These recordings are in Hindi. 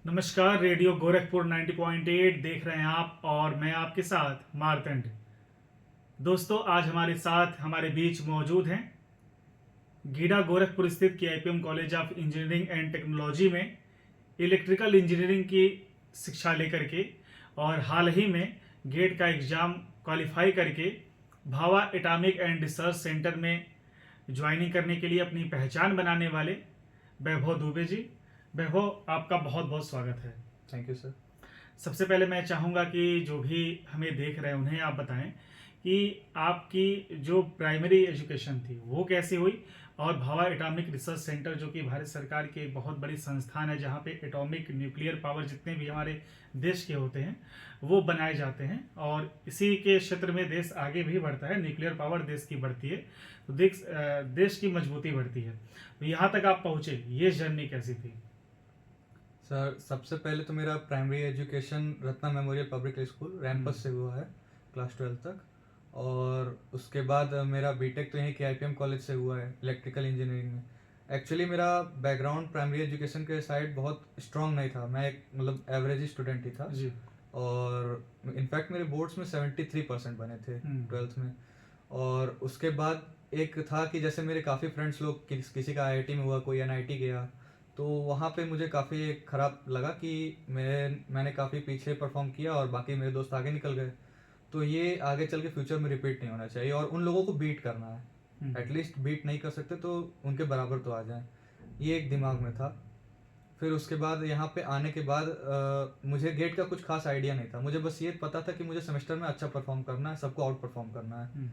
नमस्कार। रेडियो गोरखपुर 90.8 देख रहे हैं आप और मैं आपके साथ मार्तंड। दोस्तों, आज हमारे साथ हमारे बीच मौजूद हैं गीडा गोरखपुर स्थित KIPM college of engineering and technology में इलेक्ट्रिकल इंजीनियरिंग की शिक्षा लेकर के और हाल ही में गेट का एग्ज़ाम क्वालिफाई करके भावा एटॉमिक एंड रिसर्च सेंटर में ज्वाइनिंग करने के लिए अपनी पहचान बनाने वाले वैभव दुबे जी। वैभव, आपका बहुत बहुत स्वागत है। Thank you sir. सबसे पहले मैं चाहूँगा कि जो भी हमें देख रहे हैं उन्हें आप बताएं कि आपकी जो प्राइमरी एजुकेशन थी वो कैसी हुई, और भाभा एटॉमिक रिसर्च सेंटर जो कि भारत सरकार की एक बहुत बड़ी संस्थान है जहाँ पे एटॉमिक न्यूक्लियर पावर जितने भी हमारे देश के होते हैं वो बनाए जाते हैं, और इसी के क्षेत्र में देश आगे भी बढ़ता है। न्यूक्लियर पावर देश की बढ़ती है तो देश की मजबूती बढ़ती है। तो यहाँ तक आप पहुँचे, ये जर्नी कैसी थी? सर, सबसे पहले तो मेरा primary education Ratna memorial public school रैमपस से हुआ है, क्लास 12 तक। और उसके बाद मेरा बीटेक तो यहीं केआईपीएम कॉलेज से हुआ है, इलेक्ट्रिकल इंजीनियरिंग में। एक्चुअली मेरा बैकग्राउंड प्राइमरी एजुकेशन के साइड बहुत स्ट्रांग नहीं था, मैं एक मतलब एवरेज स्टूडेंट ही था जी। और इनफैक्ट मेरे बोर्ड्स में 73% बने थे 12th में। और उसके बाद एक था कि जैसे मेरे काफ़ी फ्रेंड्स लोग किसी का आईआईटी में हुआ, कोई एनआईटी गया, तो वहाँ पे मुझे काफ़ी ख़राब लगा कि मैंने काफ़ी पीछे परफॉर्म किया और बाकी मेरे दोस्त आगे निकल गए। तो ये आगे चल के फ्यूचर में रिपीट नहीं होना चाहिए और उन लोगों को बीट करना है। एटलीस्ट बीट नहीं कर सकते तो उनके बराबर तो आ जाएं, ये एक दिमाग में था। फिर उसके बाद यहाँ पे आने के बाद मुझे गेट का कुछ खास आइडिया नहीं था, मुझे बस ये पता था कि मुझे सेमेस्टर में अच्छा परफॉर्म करना है, सबको आउट परफॉर्म करना है।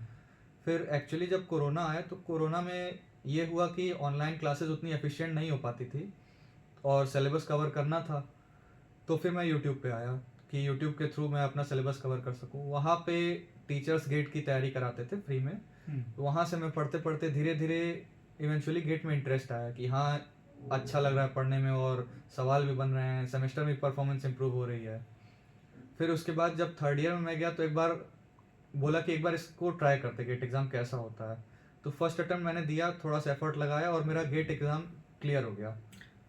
फिर एक्चुअली जब कोरोना आया तो कोरोना में ये हुआ कि ऑनलाइन क्लासेस उतनी एफिशिएंट नहीं हो पाती थी और सिलेबस कवर करना था। तो फिर मैं यूट्यूब पे आया कि यूट्यूब के थ्रू मैं अपना सिलेबस कवर कर सकूं। वहाँ पे टीचर्स गेट की तैयारी कराते थे फ्री में, तो वहाँ से मैं पढ़ते पढ़ते धीरे धीरे इवेंचुअली गेट में इंटरेस्ट आया कि हाँ, अच्छा लग रहा है पढ़ने में और सवाल भी बन रहे हैं, सेमेस्टर में परफॉर्मेंस इंप्रूव हो रही है। फिर उसके बाद जब थर्ड ईयर में मैं गया तो एक बार बोला कि एक बार इसको ट्राई करते, गेट एग्ज़ाम कैसा होता है। तो फर्स्ट अटेम्प्ट मैंने दिया, थोड़ा सा एफर्ट लगाया और मेरा गेट एग्ज़ाम क्लियर हो गया।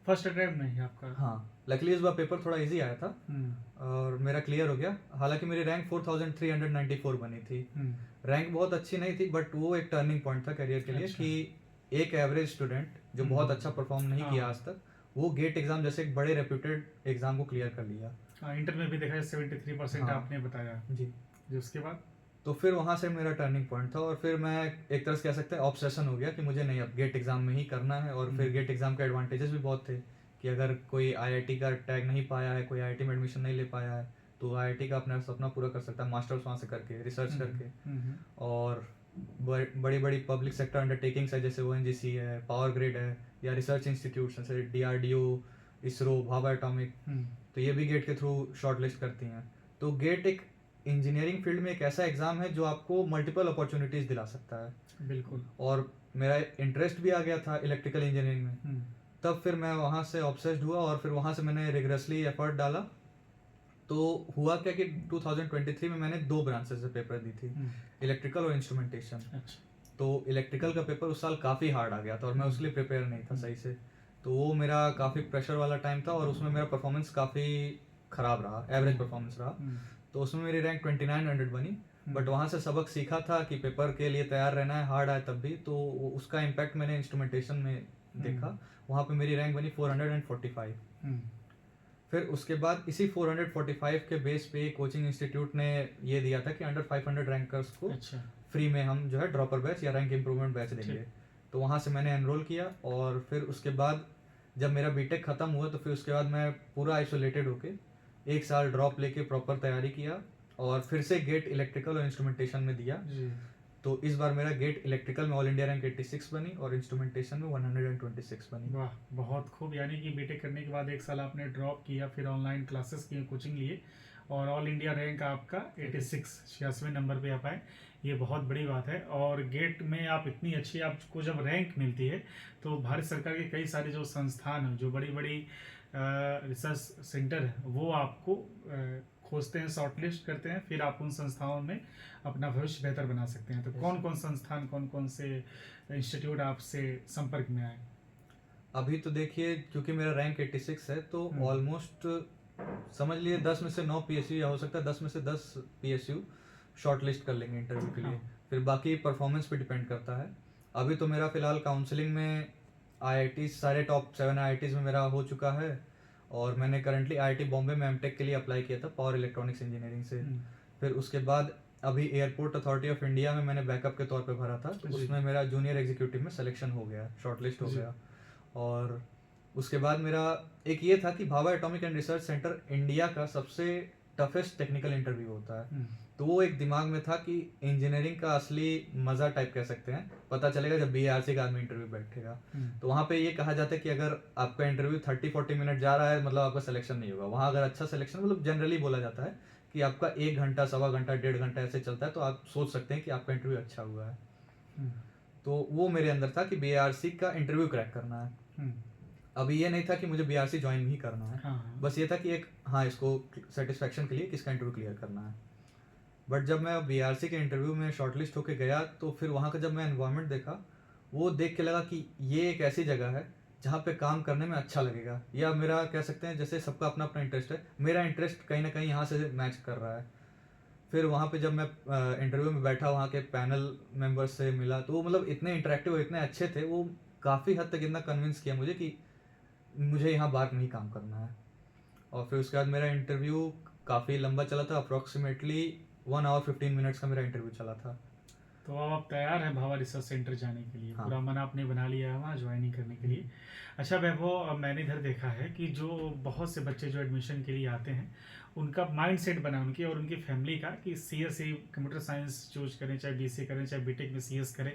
फर्स्ट अटेम्प्ट नहीं आपका? हाँ, लकीली इस बार पेपर थोड़ा इजी आया था और मेरा क्लियर हो गया। हालांकि मेरी रैंक 4394 बनी थी। रैंक बहुत अच्छी नहीं थी बट वो एक टर्निंग पॉइंट था करियर के लिए। अच्छा। कि एक एवरेज स्टूडेंट जो बहुत अच्छा परफॉर्म नहीं किया आज तक, वो गेट एग्ज़ाम जैसे एक बड़े रेप्यूटेड एग्ज़ाम को क्लियर कर लिया। इंटर में भी देखा है 73% हाँ। आपने बताया जी। उसके बाद तो फिर वहाँ से मेरा टर्निंग पॉइंट था और फिर मैं एक तरह से कह सकते हैं ऑब्सेशन हो गया कि मुझे नहीं, अब गेट एग्ज़ाम में ही करना है। और फिर गेट एग्ज़ाम के एडवांटेजेस भी बहुत थे कि अगर कोई आईआईटी का टैग नहीं पाया है, कोई आईआईटी में एडमिशन नहीं ले पाया है, तो आईआईटी का अपना सपना पूरा कर सकता है मास्टर्स वहाँ से करके, रिसर्च करके। और बड़ी बड़ी पब्लिक सेक्टर अंडरटेकिंग्स है जैसे ओएनजीसी है, पावर ग्रिड है, या रिसर्च इंस्टीट्यूट्स जैसे डीआरडीओ, इसरो, भाभा एटॉमिक, तो ये भी गेट के थ्रू शॉर्ट लिस्ट करती हैं। तो गेट एक इंजीनियरिंग फील्ड में एक ऐसा एग्ज़ाम है जो आपको मल्टीपल अपॉर्चुनिटीज़ दिला सकता है। बिल्कुल। और मेरा इंटरेस्ट भी आ गया था इलेक्ट्रिकल इंजीनियरिंग में। तब फिर मैं वहाँ से ऑब्सेस्ड हुआ और फिर वहाँ से मैंने रिगरसली एफर्ट डाला। तो हुआ क्या कि 2023 में मैंने 2 ब्रांचेस से पेपर दी थी, इलेक्ट्रिकल और इंस्ट्रूमेंटेशन। अच्छा। तो इलेक्ट्रिकल का पेपर उस साल काफ़ी हार्ड आ गया था और मैं उसके लिए प्रिपेयर नहीं था सही से। तो वो मेरा काफ़ी प्रेशर वाला टाइम था और उसमें मेरा परफॉर्मेंस काफ़ी ख़राब रहा, एवरेज परफॉर्मेंस रहा। तो उसमें मेरी रैंक 2900 बनी। बट वहाँ से सबक सीखा था कि पेपर के लिए तैयार रहना है, हार्ड आए तब भी। तो उसका इम्पैक्ट मैंने इंस्ट्रूमेंटेशन में देखा। वहाँ पे मेरी रैंक बनी 445। फिर उसके बाद इसी 445 के बेस पे कोचिंग इंस्टीट्यूट ने ये दिया था कि अंडर 500 रैंकर्स को फ्री में हम जो है ड्रॉपर बैच या रैंक इम्प्रूवमेंट बैच देंगे। तो वहाँ से मैंने एनरोल किया और फिर उसके बाद जब मेरा बीटेक ख़त्म हुआ तो फिर उसके बाद मैं पूरा आइसोलेटेड होके 1 साल ड्रॉप लेके प्रॉपर तैयारी किया और फिर से गेट इलेक्ट्रिकल और इंस्ट्रूमेंटेशन में दिया। तो इस बार मेरा गेट इलेक्ट्रिकल में ऑल इंडिया रैंक 86 बनी और इंस्ट्रूमेंटेशन में 126 बनी। वाह, बहुत खूब। यानी कि बीटेक करने के बाद 1 साल आपने ड्रॉप किया, फिर ऑनलाइन क्लासेस किए, कोचिंग लिए और ऑल इंडिया रैंक आपका 86वें नंबर पे आप आए। ये बहुत बड़ी बात है। और गेट में आप इतनी अच्छी, आपको जब रैंक मिलती है तो भारत सरकार के कई सारे जो संस्थान हैं, जो बड़ी बड़ी रिसर्च सेंटर है, वो आपको खोजते हैं, शॉर्टलिस्ट करते हैं, फिर आप उन संस्थाओं में अपना भविष्य बेहतर बना सकते हैं। तो कौन कौन संस्थान, कौन कौन से इंस्टीट्यूट आपसे संपर्क में आए? अभी तो देखिए, क्योंकि मेरा रैंक 86 है, तो ऑलमोस्ट समझ लिए 10 में से 9 पीएसयू, या हो सकता है 10 में से 10 पीएसयू शॉर्ट लिस्ट कर लेंगे इंटरव्यू के लिए। फिर बाकी परफॉर्मेंस पे डिपेंड करता है। अभी तो मेरा फिलहाल काउंसलिंग में आईआईटी, सारे टॉप 7 आईआईटीज में मेरा हो चुका है, और मैंने करंटली आईआईटी बॉम्बे में एमटेक के लिए अप्लाई किया था पावर इलेक्ट्रॉनिक्स इंजीनियरिंग से। फिर उसके बाद अभी एयरपोर्ट अथॉरिटी ऑफ इंडिया में मैंने बैकअप के तौर पे भरा था, तो उसमें मेरा जूनियर एग्जीक्यूटिव में सिलेक्शन हो गया, शॉर्टलिस्ट हो गया। और उसके बाद मेरा एक ये था कि Bhabha atomic and research centre India का सबसे टफेस्ट टेक्निकल इंटरव्यू होता है। तो वो एक दिमाग में था कि इंजीनियरिंग का असली मज़ा टाइप कह सकते हैं पता चलेगा जब बीआरसी का आदमी इंटरव्यू बैठेगा। तो वहाँ पे ये कहा जाता है कि अगर आपका इंटरव्यू 30-40 मिनट जा रहा है, मतलब आपका सिलेक्शन नहीं होगा। वहाँ अगर अच्छा सिलेक्शन, मतलब जनरली बोला जाता है कि आपका 1 घंटा, सवा घंटा, 1.5 घंटा ऐसे चलता है, तो आप सोच सकते हैं कि आपका इंटरव्यू अच्छा हुआ है। तो वो मेरे अंदर था कि बीआरसी का इंटरव्यू क्रैक करना है। अभी ये नहीं था कि मुझे बीआरसी ज्वाइन ही करना है, बस ये था कि एक इसको सेटिस्फेक्शन के लिए किसका इंटरव्यू क्लियर करना है। बट जब मैं बीआरसी के इंटरव्यू में शॉर्टलिस्ट होके गया, तो फिर वहाँ का जब मैं एनवायरनमेंट देखा, वो देख के लगा कि ये एक ऐसी जगह है जहाँ पे काम करने में अच्छा लगेगा, या मेरा कह सकते हैं जैसे सबका अपना अपना इंटरेस्ट है, मेरा इंटरेस्ट कहीं ना कहीं यहाँ से मैच कर रहा है। फिर वहाँ पे जब मैं इंटरव्यू में बैठा, वहाँ के पैनल मेंबर्स से मिला, तो वो मतलब इतने इंटरेक्टिव, इतने अच्छे थे, वो काफ़ी हद तक इतना कन्विंस किया मुझे कि मुझे यहाँ बाहर नहीं काम करना है। और फिर उसके बाद मेरा इंटरव्यू काफ़ी लंबा चला था, अप्रॉक्सीमेटली 1 आवर 15 मिनट्स का मेरा इंटरव्यू चला था। तो अब आप तैयार हैं भाभा रिसर्च सेंटर जाने के लिए? पूरा मन आपने बना लिया है वहाँ ज्वाइनिंग करने के लिए। अच्छा वैभव, मैंने इधर देखा है कि जो बहुत से बच्चे जो एडमिशन के लिए आते हैं, उनका माइंड सेट बना उनकी और उनकी फैमिली का कि CS ही कंप्यूटर साइंस चूज करें, चाहे BC करें, चाहे बीटेक में CS करें,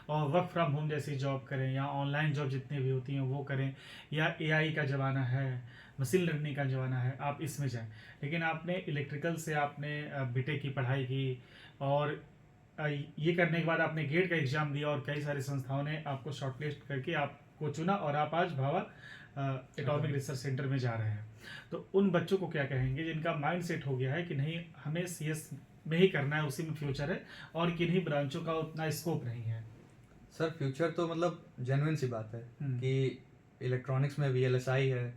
और वर्क फ्रॉम होम जैसी जॉब करें, या ऑनलाइन जॉब जितनी भी होती हैं वो करें, या AI का ज़माना है, मशीन लर्निंग का ज़माना है, आप इसमें जाएं। लेकिन आपने इलेक्ट्रिकल से आपने बीटेक की पढ़ाई की, और ये करने के बाद आपने गेट का एग्ज़ाम दिया, और कई सारी संस्थाओं ने आपको शॉर्टलिस्ट करके आपको चुना, और आप आज भाभा एटॉमिक रिसर्च सेंटर में जा रहे हैं। तो उन बच्चों को क्या कहेंगे जिनका माइंड सेट हो गया है कि नहीं हमें CS में ही करना है, उसी में फ्यूचर है, और किन्हीं ब्रांचों का उतना स्कोप नहीं है? सर फ्यूचर तो मतलब जेन्युइन सी बात है कि इलेक्ट्रॉनिक्स में VLSI है,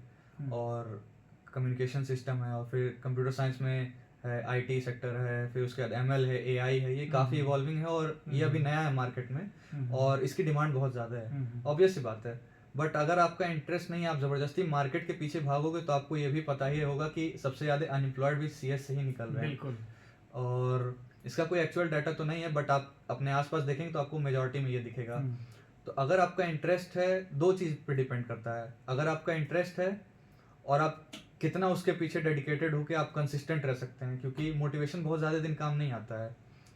और कम्युनिकेशन सिस्टम है, और फिर कंप्यूटर साइंस में है, IT सेक्टर है, फिर उसके बाद ML है, AI है, ये काफ़ी इवॉल्विंग है, और ये अभी नया है मार्केट में, और इसकी डिमांड बहुत ज़्यादा है, ऑब्वियस सी बात है। बट अगर आपका इंटरेस्ट नहीं है, आप ज़बरदस्ती मार्केट के पीछे भागोगे, तो आपको ये भी पता ही होगा कि सबसे ज़्यादा अनएम्प्लॉयड भी CS से ही निकल रहे हैं। बिल्कुल। और इसका कोई एक्चुअल डाटा तो नहीं है, बट आप अपने आसपास देखेंगे तो आपको मेजॉरिटी में ये दिखेगा। तो अगर आपका इंटरेस्ट है, 2 चीज़ पे डिपेंड करता है। अगर आपका इंटरेस्ट है और आप कितना उसके पीछे डेडिकेटेड होकर आप कंसिस्टेंट रह सकते हैं, क्योंकि मोटिवेशन बहुत ज़्यादा दिन काम नहीं आता है।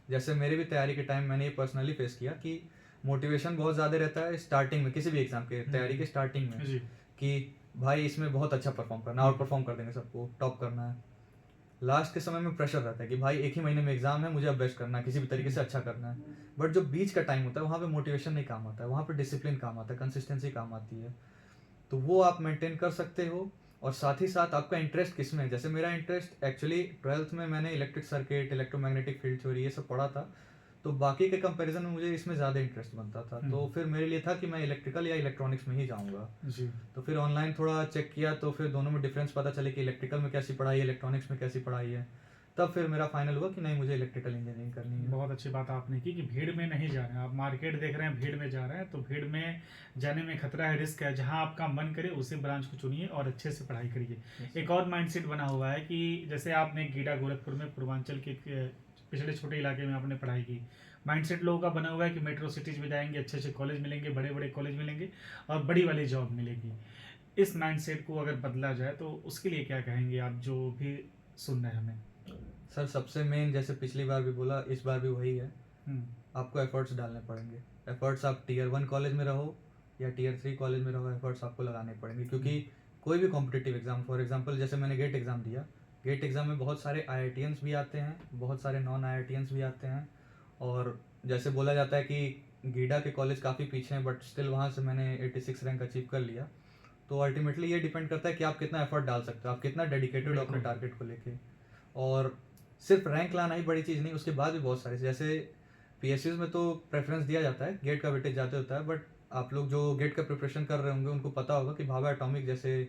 जैसे मेरे भी तैयारी के टाइम मैंने ये पर्सनली फेस किया कि मोटिवेशन बहुत ज़्यादा रहता है स्टार्टिंग में, किसी भी एग्ज़ाम के तैयारी के स्टार्टिंग में, कि भाई इसमें बहुत अच्छा परफॉर्म करना, आउट परफॉर्म कर देंगे सबको, टॉप करना है। लास्ट के समय में प्रेशर रहता है कि भाई 1 ही महीने में एग्जाम है, मुझे अब बेस्ट करना है, किसी भी तरीके से अच्छा करना है। बट जो बीच का टाइम होता है, वहाँ पे मोटिवेशन नहीं काम आता है, वहाँ पे डिसिप्लिन काम आता है, कंसिस्टेंसी काम आती है। तो वो आप मेंटेन कर सकते हो, और साथ ही साथ आपका इंटरेस्ट किस में है। जैसे मेरा इंटरेस्ट एक्चुअली 12th में मैंने electric circuit, electromagnetic field theory ये सब पढ़ा था, तो बाकी के कंपैरिजन में मुझे इसमें ज़्यादा इंटरेस्ट बनता था। तो फिर मेरे लिए था कि मैं इलेक्ट्रिकल या इलेक्ट्रॉनिक्स में ही जाऊँगा। तो फिर ऑनलाइन थोड़ा चेक किया, तो फिर दोनों में डिफरेंस पता चले कि इलेक्ट्रिकल में कैसी पढ़ाई है, इलेक्ट्रॉनिक्स में कैसी पढ़ाई है। तब फिर मेरा फाइनल हुआ कि नहीं, मुझे इलेक्ट्रिकल इंजीनियरिंग करनी है। बहुत अच्छी बात आपने की कि भीड़ में नहीं जा रहे हैं आप, मार्केट देख रहे हैं, भीड़ में जा रहे हैं, तो भीड़ में जाने में खतरा है, रिस्क है। जहां आपका मन करे उसी ब्रांच को चुनिए और अच्छे से पढ़ाई करिए। एक और माइंडसेट बना हुआ है कि जैसे आपने गीडा गोरखपुर में पूर्वांचल के पिछड़े छोटे इलाके में आपने पढ़ाई की, माइंडसेट लोगों का बना हुआ है कि मेट्रो सिटीज़ में जाएंगे, अच्छे अच्छे कॉलेज मिलेंगे, बड़े बड़े कॉलेज मिलेंगे, और बड़ी वाली जॉब मिलेगी। इस माइंडसेट को अगर बदला जाए तो उसके लिए क्या कहेंगे आप, जो भी सुन रहे हैं हमें? सर सबसे मेन, जैसे पिछली बार भी बोला, इस बार भी वही है, आपको एफर्ट्स डालने पड़ेंगे। एफर्ट्स आप Tier 1 कॉलेज में रहो या Tier 3 कॉलेज में रहो, एफर्ट्स आपको लगाने पड़ेंगे। क्योंकि कोई भी कॉम्पिटिटिव एग्जाम, फॉर एग्जांपल जैसे मैंने गेट एग्ज़ाम दिया, गेट एग्ज़ाम में बहुत सारे IITians भी आते हैं, बहुत सारे नॉन IITians भी आते हैं, और जैसे बोला जाता है कि गीडा के कॉलेज काफ़ी पीछे हैं, बट स्टिल वहाँ से मैंने 86 रैंक अचीव कर लिया। तो अल्टीमेटली ये डिपेंड करता है कि आप कितना एफर्ट डाल सकते हो, आप कितना डेडिकेटेड हो अपने टारगेट को लेके। और सिर्फ रैंक लाना ही बड़ी चीज़ नहीं, उसके बाद भी बहुत सारे, जैसे PSUs में तो प्रेफरेंस दिया जाता है, गेट का वेटेज ज़्यादा होता है, बट आप लोग जो गेट का प्रिपरेशन कर रहे होंगे उनको पता होगा कि भाभा एटॉमिक जैसे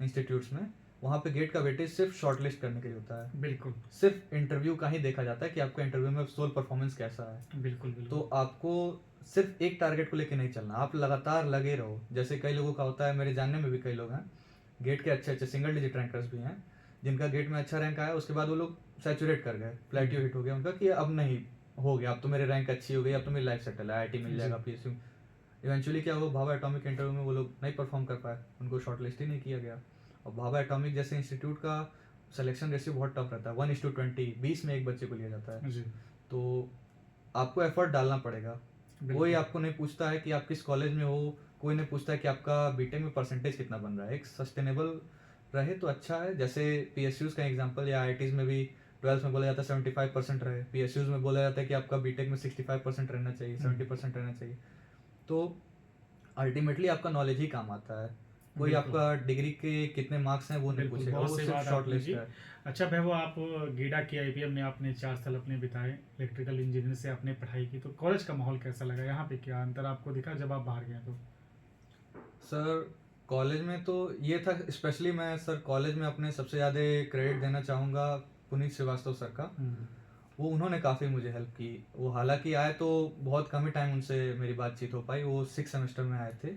इंस्टीट्यूट्स में वहाँ पे गेट का वेटेज सिर्फ शॉर्टलिस्ट करने के लिए होता है। बिल्कुल सिर्फ इंटरव्यू का ही देखा जाता है कि आपका इंटरव्यू में सोल परफॉर्मेंस कैसा है। बिल्कुल बिल्कुल। तो आपको सिर्फ एक टारगेट को लेके नहीं चलना, आप लगातार लगे रहो। जैसे कई लोगों का होता है, मेरे जानने में भी कई लोग हैं गेट के अच्छे अच्छे सिंगल डिजिट रैंकर्स भी हैं, जिनका गेट में अच्छा रैंक आया, उसके बाद वो लोग सैचुरेट कर गए, प्लेट्यू हिट हो गया उनका कि अब नहीं हो गया, अब तो मेरे रैंक अच्छी हो गई, अब तो मेरी लाइफ सेटल है, आईआईटी मिल जाएगा, पीएसयू। इवेंचुअली क्या हुआ, भाभा एटॉमिक इंटरव्यू में वो लोग नहीं परफॉर्म कर पाए, उनको शॉर्टलिस्ट ही नहीं किया गया। और भाभा एटॉमिक जैसे इंस्टीट्यूट का सिलेक्शन रेशियो बहुत टफ रहता है, 1:20, 20 में एक बच्चे को लिया जाता है। जी तो आपको एफर्ट डालना पड़ेगा। बिल्कुल। कोई आपको नहीं पूछता है कि आप किस कॉलेज में हो, कोई नहीं पूछता है कि आपका बीटेक में परसेंटेज कितना बन रहा है। एक सस्टेनेबल रहे तो अच्छा है। जैसे पीएसयूज का एग्जांपल या आईआईटीज में भी 12th में बोला जाता है 75% रहे, पीएसयूज में बोला जाता है कि आपका बीटेक में 65% रहना चाहिए, 70% रहना चाहिए। तो अल्टीमेटली आपका नॉलेज ही काम आता है। कोई बिल्कुल। आपका डिग्री के कितने मार्क्स हैं वो नहीं बिल्कुल, पूछेगा, बहुत वो सही सिर्फ बात शॉर्ट आपने लिस्ट की। है। अच्छा वैभव, आप गीडा के आईपीएम में आपने 4 साल अपने बिताए, इलेक्ट्रिकल इंजीनियर से आपने पढ़ाई की, तो कॉलेज का माहौल कैसा लगा? यहाँ पे क्या अंतर आपको दिखा जब आप बाहर गए तो? सर कॉलेज में तो ये था, स्पेशली मैं सर कॉलेज में अपने सबसे ज़्यादा क्रेडिट देना चाहूँगा पुनीत श्रीवास्तव सर का। वो उन्होंने काफ़ी मुझे हेल्प की। वो हालांकि आए तो बहुत कम ही टाइम उनसे मेरी बातचीत हो पाई, वो 6 सेमेस्टर में आए थे,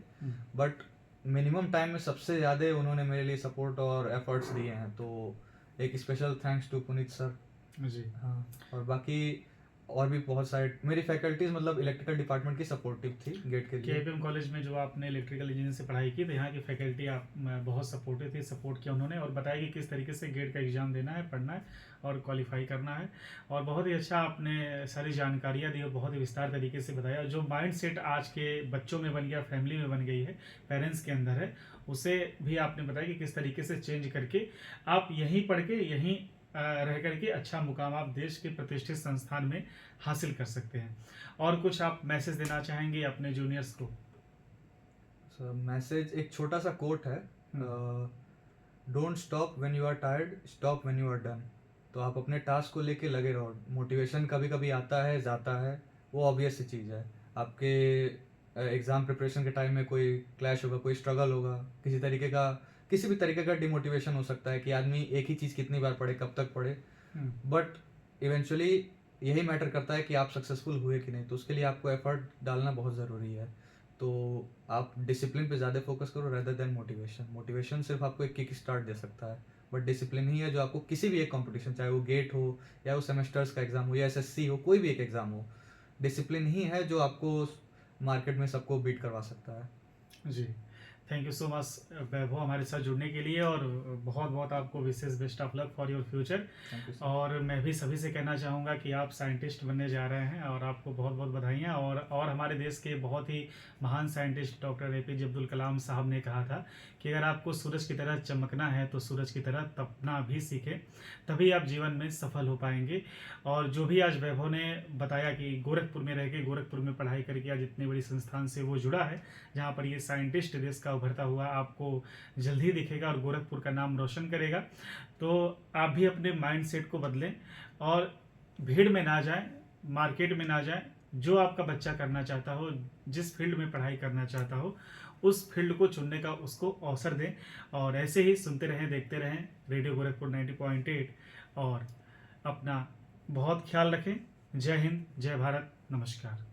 बट मिनिमम टाइम में सबसे ज़्यादा उन्होंने मेरे लिए सपोर्ट और एफर्ट्स दिए हैं। तो एक special thanks to Puneet sir ji. हाँ। और बाकी और भी बहुत सारे मेरी फैकल्टीज मतलब इलेक्ट्रिकल डिपार्टमेंट की सपोर्टिव थी गेट के लिए। केपीएम कॉलेज में जो आपने इलेक्ट्रिकल इंजीनियरिंग से पढ़ाई की, तो यहाँ की फैकल्टी आप बहुत सपोर्टिव थी, सपोर्ट किया उन्होंने और बताया कि किस तरीके से गेट का एग्ज़ाम देना है, पढ़ना है और क्वालिफाई करना है। और बहुत ही अच्छा आपने सारी जानकारियाँ दी और बहुत ही विस्तार तरीके से बताया। जो माइंड सेट आज के बच्चों में बन गया, फैमिली में बन गई है, पेरेंट्स के अंदर है, उसे भी आपने बताया कि किस तरीके से चेंज करके आप यहीं पढ़ के यहीं रह करके अच्छा मुकाम आप देश के प्रतिष्ठित संस्थान में हासिल कर सकते हैं। और कुछ आप मैसेज देना चाहेंगे अपने जूनियर्स को? सर मैसेज एक छोटा सा कोट है, don't stop when you are tired, stop when you are done. तो आप अपने टास्क को लेके लगे रहो। मोटिवेशन कभी कभी आता है, जाता है, वो ऑब्वियस सी चीज़ है। आपके एग्ज़ाम प्रिपरेशन के टाइम में कोई क्लैश होगा, कोई स्ट्रगल होगा, किसी भी तरीके का डिमोटिवेशन हो सकता है कि आदमी एक ही चीज़ कितनी बार पढ़े, कब तक पढ़े। बट इवेंचुअली यही मैटर करता है कि आप सक्सेसफुल हुए कि नहीं। तो उसके लिए आपको एफर्ट डालना बहुत ज़रूरी है। तो आप डिसिप्लिन पे ज़्यादा फोकस करो रेदर देन मोटिवेशन। मोटिवेशन सिर्फ आपको एक किक स्टार्ट दे सकता है, बट डिसिप्लिन ही है जो आपको किसी भी एक कंपटीशन, चाहे वो गेट हो या वो सेमेस्टर्स का एग्ज़ाम हो या एसएससी हो, कोई भी एक एग्ज़ाम हो, डिसिप्लिन ही है जो आपको मार्केट में सबको बीट करवा सकता है। जी, thank you so much Vaibhav हमारे साथ जुड़ने के लिए, और बहुत बहुत आपको विशेष best of luck for your future. और मैं भी सभी से कहना चाहूँगा कि आप साइंटिस्ट बनने जा रहे हैं और आपको बहुत बहुत बधाइयाँ। और हमारे देश के बहुत ही महान scientist doctor APJ Abdul Kalam साहब ने कहा था कि अगर आपको सूरज की तरह चमकना है तो सूरज की तरह तपना भी सीखें, तभी आप जीवन में सफल हो पाएंगे। और जो भी आज वैभव ने बताया कि गोरखपुर में रह के, गोरखपुर में पढ़ाई करके आज इतने बड़ी संस्थान से वो जुड़ा है जहाँ पर ये साइंटिस्ट देश का उभरता हुआ आपको जल्द ही दिखेगा और गोरखपुर का नाम रोशन करेगा। तो आप भी अपने माइंड सेट को बदलें और भीड़ में ना जाएं, मार्केट में ना जाएं। जो आपका बच्चा करना चाहता हो, जिस फील्ड में पढ़ाई करना चाहता हो, उस फील्ड को चुनने का उसको अवसर दें। और ऐसे ही सुनते रहें, देखते रहें रेडियो गोरखपुर 90.8 और अपना बहुत ख्याल रखें। जय हिंद, जय भारत, नमस्कार।